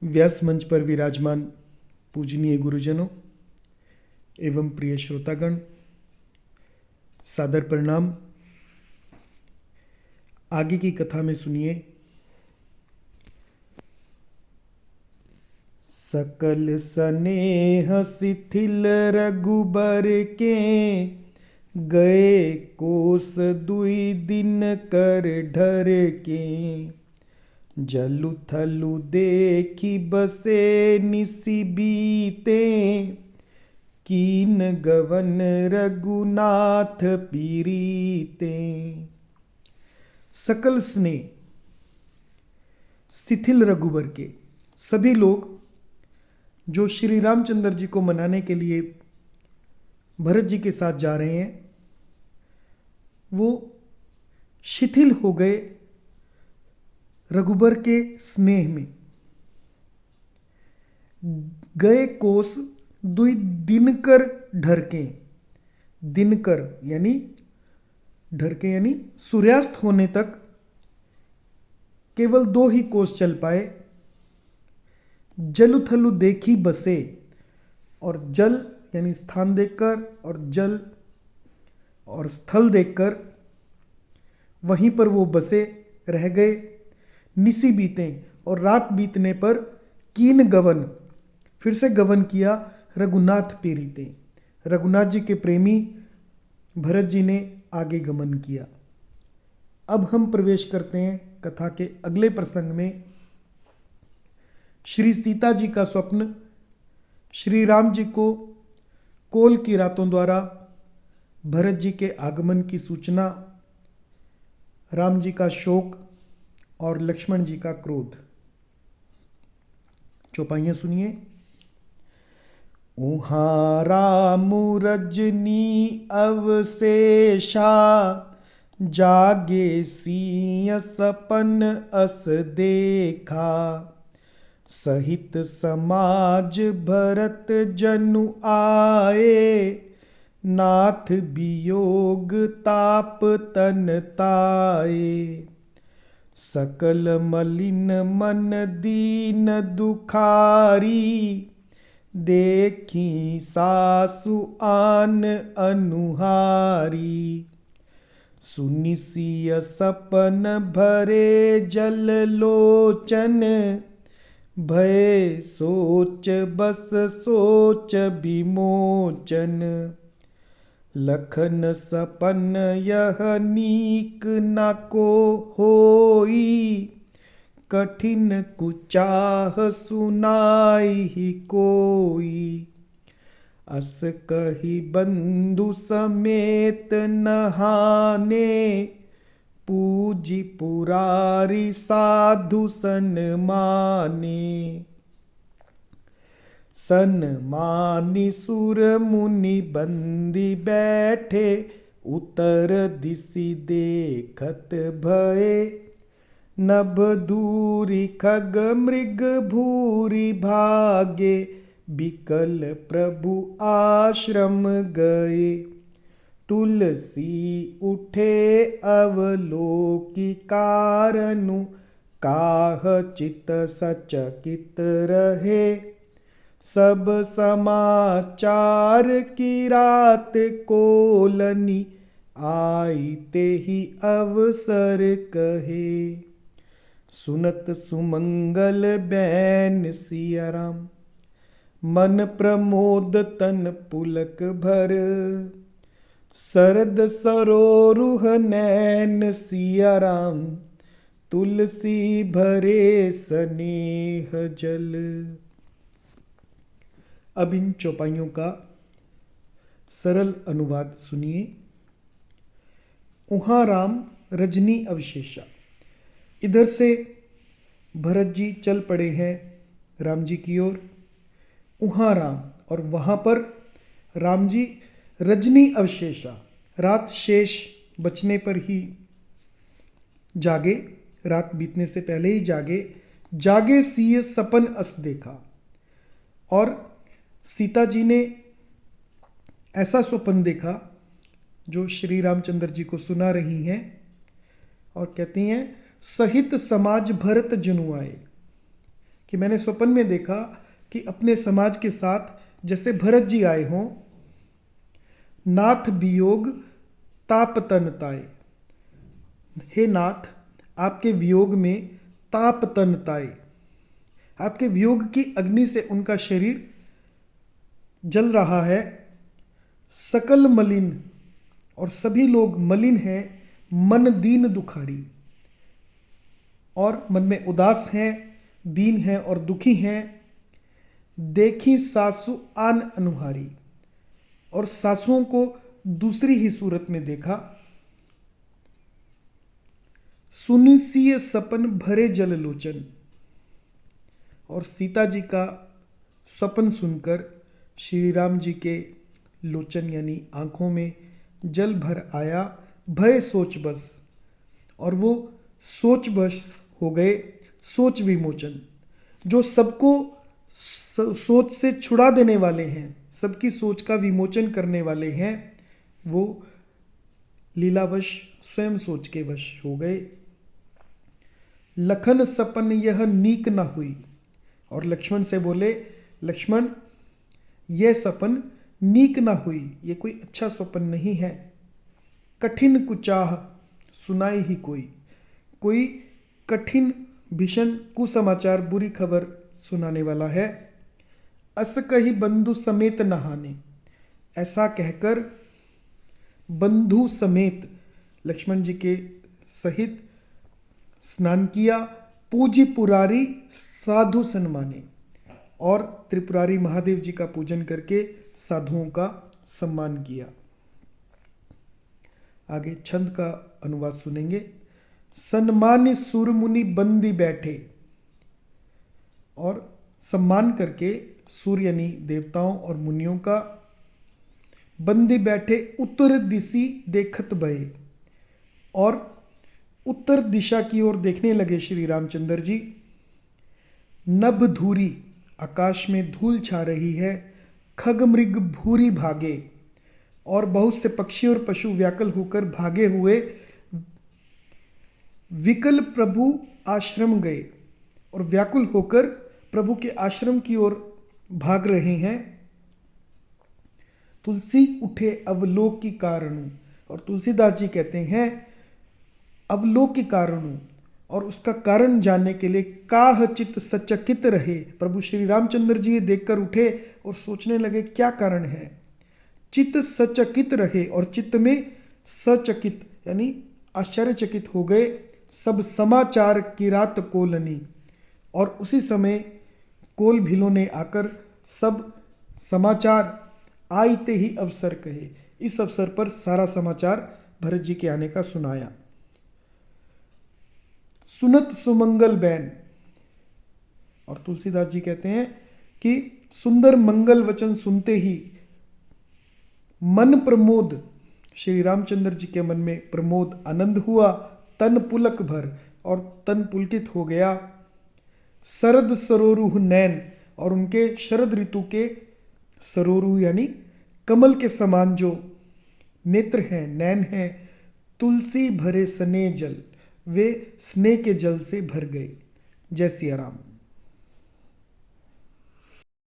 व्यास मंच पर विराजमान पूजनीय गुरुजनों एवं प्रिय श्रोतागण, सादर प्रणाम। आगे की कथा में सुनिए। सकल स्नेह शिथिल रघुबर के, गए कोस दुई दिन कर ढर के। जलु थलु देखी बसे निसि बीते, कीन गवन रघुनाथ पीरीते। सकल स्नेह शिथिल रघुबर के, सभी लोग जो श्री रामचंद्र जी को मनाने के लिए भरत जी के साथ जा रहे हैं, वो शिथिल हो गए रघुबर के स्नेह में। गए कोस दुई दिनकर ढरके। दिनकर यानी ढरके यानी सूर्यास्त होने तक केवल 2 ही कोस चल पाए। जलु थलु देखी बसे, और जल यानी स्थान देखकर और जल और स्थल देखकर वहीं पर वो बसे रह गए। निसी बीते, और रात बीतने पर कीन गवन, फिर से गवन किया रघुनाथ पीरीते। रघुनाथ जी के प्रेमी भरत जी ने आगे गमन किया। अब हम प्रवेश करते हैं कथा के अगले प्रसंग में। श्री सीता जी का स्वप्न, श्री राम जी को कोल की रातों द्वारा भरत जी के आगमन की सूचना, राम जी का शोक और लक्ष्मण जी का क्रोध। चौपाइयां सुनिए। उहाँ राम रजनी अवशेषा, जागे सिय सपन अस देखा। सहित समाज भरत जनु आए, नाथ वियोग ताप तन ताए। सकल मलिन मन दीन दुखारी, देखी सासु आन अनुहारी। सुनि सिय सपन भरे जल लोचन, भय सोच बस सोच विमोचन। लखन सपन यह नीक न को होई, कठिन कुचाह सुनाई ही कोई। अस कही बंधु समेत नहाने, पूजी पुरारी साधु सन्माने। सन्मानी सुर मुनि बंदी बैठे, उतर दिशि देखत भये। नभ दूरी खग मृग भूरी भागे, बिकल प्रभु आश्रम गए। तुलसी उठे अवलोकी कारनु, काह चित सचकित रहे। सब समाचार की रात कोलनी, आई ते ही अवसर कहे। सुनत सुमंगल बैन सिया राम, मन प्रमोद तन पुलक भर। सरद सरोरुह नैन सिया राम, तुलसी भरे स्नेह जल। अब इन चौपाइयों का सरल अनुवाद सुनिए। उहाँ राम रजनी अवशेषा। इधर से भरत जी चल पड़े हैं राम जी की ओर। उहाँ राम, और वहाँ पर राम जी रजनी अवशेषा, रात शेष बचने पर ही जागे, रात बीतने से पहले ही जागे। जागे सिय सपन अस देखा, और सीता जी ने ऐसा स्वप्न देखा जो श्री रामचंद्र जी को सुना रही हैं और कहती हैं, सहित समाज भरत जनु आए, कि मैंने स्वप्न में देखा कि अपने समाज के साथ जैसे भरत जी आए हों, नाथ वियोग ताप तन ताए। हे नाथ, आपके वियोग में ताप तन ताए, आपके वियोग की अग्नि से उनका शरीर जल रहा है। सकल मलिन, और सभी लोग मलिन हैं, मन दीन दुखारी, और मन में उदास हैं, दीन हैं और दुखी हैं। देखी सासु आन अनुहारी, और सासुओं को दूसरी ही सूरत में देखा। सुनिसीय सपन भरे जल लोचन, और सीता जी का स्वप्न सुनकर श्री राम जी के लोचन यानी आंखों में जल भर आया। भय सोच बस, और वो सोच बस हो गए। सोच विमोचन, जो सबको सोच से छुड़ा देने वाले हैं, सबकी सोच का विमोचन करने वाले हैं, वो लीलावश स्वयं सोच के वश हो गए। लखन सपन यह नीक न हुई, और लक्ष्मण से बोले, लक्ष्मण यह सपन नीक न हुई, ये कोई अच्छा स्वप्न नहीं है। कठिन कुचाह सुनाई ही कोई कठिन भीषण कुसमाचार, बुरी खबर सुनाने वाला है। अस कही बंधु समेत नहाने, ऐसा कहकर बंधु समेत लक्ष्मण जी के सहित स्नान किया। पूजी पुरारी साधु सन्माने, और त्रिपुरारी महादेव जी का पूजन करके साधुओं का सम्मान किया। आगे छंद का अनुवाद सुनेंगे। सन्मानी सुर मुनि बंदी बैठे, और सम्मान करके सूर्य यानी देवताओं और मुनियों का बंदी बैठे उत्तर दिशी देखत भये, और उत्तर दिशा की ओर देखने लगे श्री रामचंद्र जी। नभ धूरी, आकाश में धूल छा रही है। खग मृग भूरी भागे, और बहुत से पक्षी और पशु व्याकुल होकर भागे हुए विकल प्रभु आश्रम गए, और व्याकुल होकर प्रभु के आश्रम की ओर भाग रहे हैं। तुलसी उठे अवलोक की कारणु, और तुलसीदास जी कहते हैं अवलोक के कारणु, और उसका कारण जानने के लिए काह चित सचकित रहे। प्रभु श्री रामचंद्र जी ये देखकर उठे और सोचने लगे क्या कारण है। चित्त सचकित रहे, और चित्त में सचकित यानी आश्चर्यचकित हो गए। सब समाचार की रात कोलनी, और उसी समय कोल भीलों ने आकर सब समाचार आईते ही अवसर कहे, इस अवसर पर सारा समाचार भरत जी के आने का सुनाया। सुनत सुमंगल बैन, और तुलसीदास जी कहते हैं कि सुंदर मंगल वचन सुनते ही मन प्रमोद, श्री रामचंद्र जी के मन में प्रमोद आनंद हुआ। तन पुलक भर, और तन पुलकित हो गया। शरद सरोरुह नैन, और उनके शरद ऋतु के सरोरुह यानी कमल के समान जो नेत्र हैं, नैन हैं। तुलसी भरे स्नेह जल, वे स्नेह के जल से भर गए। जय सिया राम।